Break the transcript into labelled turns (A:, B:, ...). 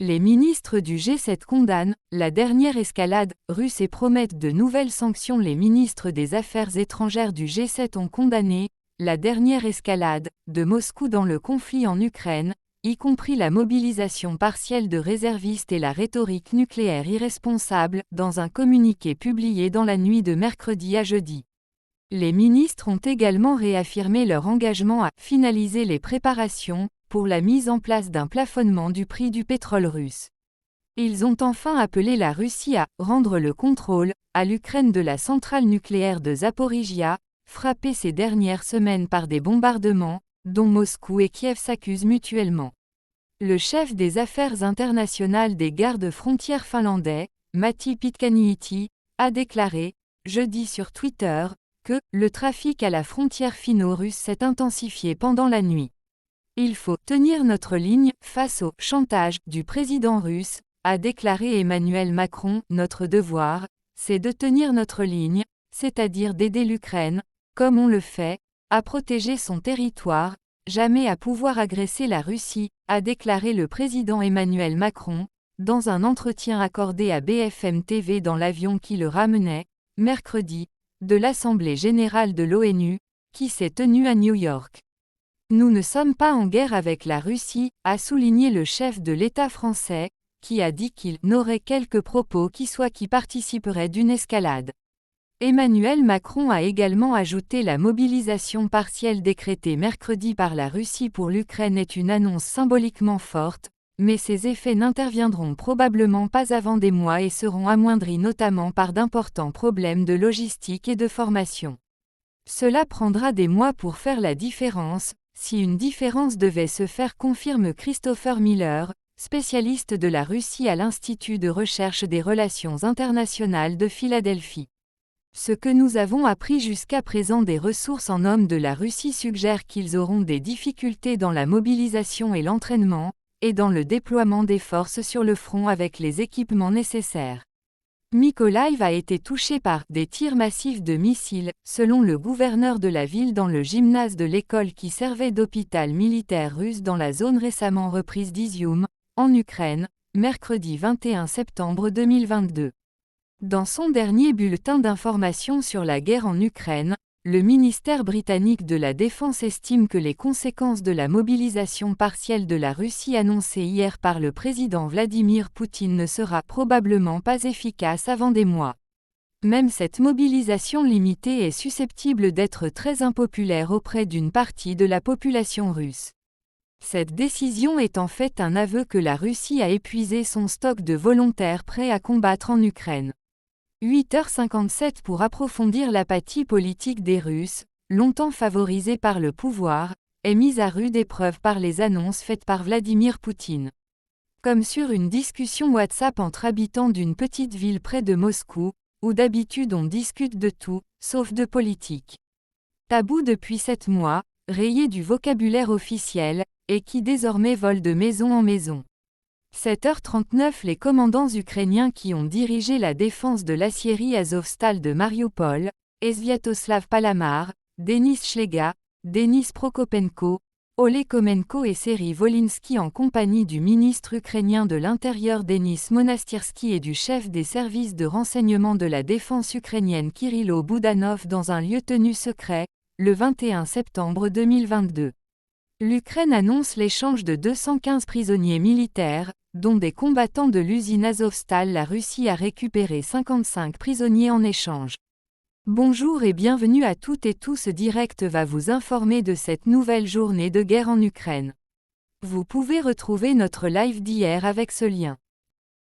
A: Les ministres du G7 condamnent la dernière escalade russe et promettent de nouvelles sanctions. Les ministres des Affaires étrangères du G7 ont condamné la dernière escalade de Moscou dans le conflit en Ukraine, y compris la mobilisation partielle de réservistes et la rhétorique nucléaire irresponsable, dans un communiqué publié dans la nuit de mercredi à jeudi. Les ministres ont également réaffirmé leur engagement à finaliser les préparations pour la mise en place d'un plafonnement du prix du pétrole russe. Ils ont enfin appelé la Russie à rendre le contrôle à l'Ukraine de la centrale nucléaire de Zaporijia, frappée ces dernières semaines par des bombardements, dont Moscou et Kiev s'accusent mutuellement. Le chef des affaires internationales des gardes-frontières finlandais, Matti Pitkäniemi, a déclaré, jeudi sur Twitter, que le trafic à la frontière finno-russe s'est intensifié pendant la nuit. Il faut tenir notre ligne face au chantage du président russe, a déclaré Emmanuel Macron. Notre devoir, c'est de tenir notre ligne, c'est-à-dire d'aider l'Ukraine, comme on le fait, à protéger son territoire, jamais à pouvoir agresser la Russie, a déclaré le président Emmanuel Macron, dans un entretien accordé à BFM TV dans l'avion qui le ramenait, mercredi, de l'Assemblée générale de l'ONU, qui s'est tenue à New York. Nous ne sommes pas en guerre avec la Russie, a souligné le chef de l'État français, qui a dit qu'il n'aurait quelques propos qui participeraient d'une escalade. Emmanuel Macron a également ajouté la mobilisation partielle décrétée mercredi par la Russie pour l'Ukraine est une annonce symboliquement forte, mais ses effets n'interviendront probablement pas avant des mois et seront amoindris notamment par d'importants problèmes de logistique et de formation. Cela prendra des mois pour faire la différence, si une différence devait se faire, confirme Christopher Miller, spécialiste de la Russie à l'Institut de recherche des relations internationales de Philadelphie. Ce que nous avons appris jusqu'à présent des ressources en hommes de la Russie suggère qu'ils auront des difficultés dans la mobilisation et l'entraînement, et dans le déploiement des forces sur le front avec les équipements nécessaires. Mykolaiv a été touché par des tirs massifs de missiles, selon le gouverneur de la ville dans le gymnase de l'école qui servait d'hôpital militaire russe dans la zone récemment reprise d'Izium, en Ukraine, mercredi 21 septembre 2022. Dans son dernier bulletin d'information sur la guerre en Ukraine, le ministère britannique de la Défense estime que les conséquences de la mobilisation partielle de la Russie annoncée hier par le président Vladimir Poutine ne sera probablement pas efficace avant des mois. Même cette mobilisation limitée est susceptible d'être très impopulaire auprès d'une partie de la population russe. Cette décision est en fait un aveu que la Russie a épuisé son stock de volontaires prêts à combattre en Ukraine. 8h57 pour approfondir l'apathie politique des Russes, longtemps favorisée par le pouvoir, est mise à rude épreuve par les annonces faites par Vladimir Poutine. Comme sur une discussion WhatsApp entre habitants d'une petite ville près de Moscou, où d'habitude on discute de tout, sauf de politique. Tabou depuis 7 mois, rayé du vocabulaire officiel, et qui désormais vole de maison en maison. 7h39 Les commandants ukrainiens qui ont dirigé la défense de l'aciérie Azovstal de Mariupol, Sviatoslav Palamar, Denis Shlega, Denis Prokopenko, Ole Komenko et Serhiy Volinsky en compagnie du ministre ukrainien de l'Intérieur Denis Monastyrsky et du chef des services de renseignement de la défense ukrainienne Kirilo Boudanov dans un lieu tenu secret, le 21 septembre 2022. L'Ukraine annonce l'échange de 215 prisonniers militaires, dont des combattants de l'usine Azovstal. La Russie a récupéré 55 prisonniers en échange. Bonjour et bienvenue à toutes et tous. Ce direct va vous informer de cette nouvelle journée de guerre en Ukraine. Vous pouvez retrouver notre live d'hier avec ce lien.